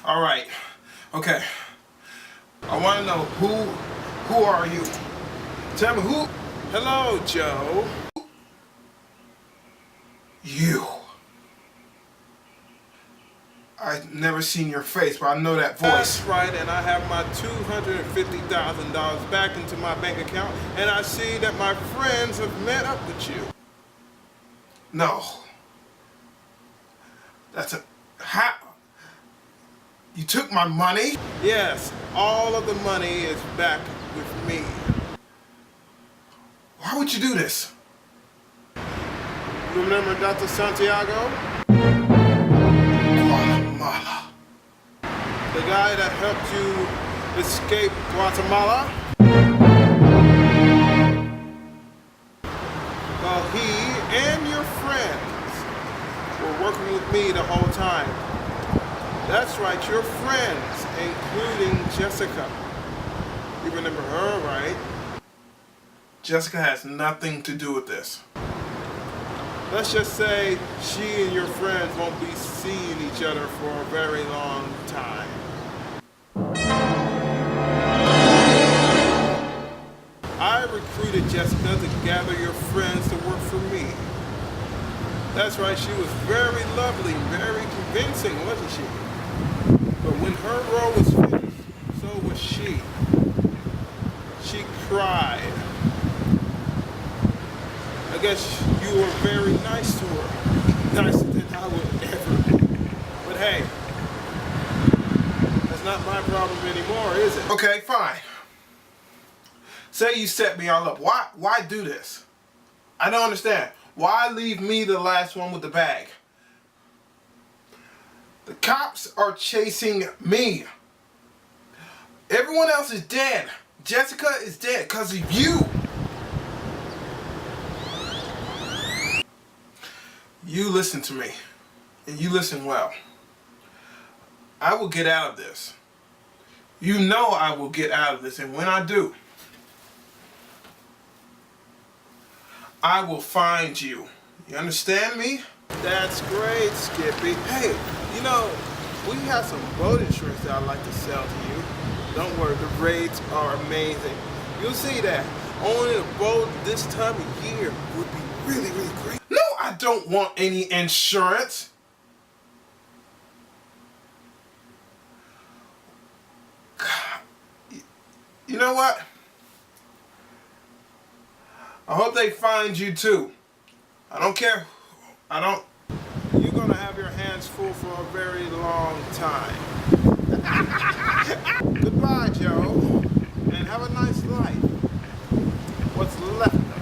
All right. Okay. I want to know who are you? Tell me who. Hello, Joe. You. I've never seen your face, but I know that voice. That's right, and I have my $250,000 back into my bank account, and I see that my friends have met up with you. No. That's a... How? You took my money? Yes, all of the money is back with me. Why would you do this? Remember Dr. Santiago? Guatemala. The guy that helped you escape Guatemala? Well, he and your friends were working with me the whole time. That's right, your friends, including Jessica. You remember her, right? Jessica has nothing to do with this. Let's just say she and your friends won't be seeing each other for a very long time. I recruited Jessica to gather your friends to work for me. That's right, she was very lovely, very convincing, wasn't she? But when her role was finished, so was she. She cried. I guess you were very nice to her. Nicer than I would ever be. But hey, that's not my problem anymore, is it? Okay, fine. Say you set me all up. Why do this? I don't understand. Why leave me the last one with the bag? The cops are chasing me. Everyone else is dead. Jessica is dead because of you. You listen to me, and you listen well. I will get out of this. You know I will get out of this, and when I do, I will find you. You understand me? That's great, Skippy. Hey, you know, we have some boat insurance that I'd like to sell to you. Don't worry, the rates are amazing. You'll see that. Owning a boat this time of year would be really, really great. No, I don't want any insurance. You know what? I hope they find you too. I don't care. You're gonna have your hands full for a very long time. Goodbye, Joe. And have a nice life. What's left of it.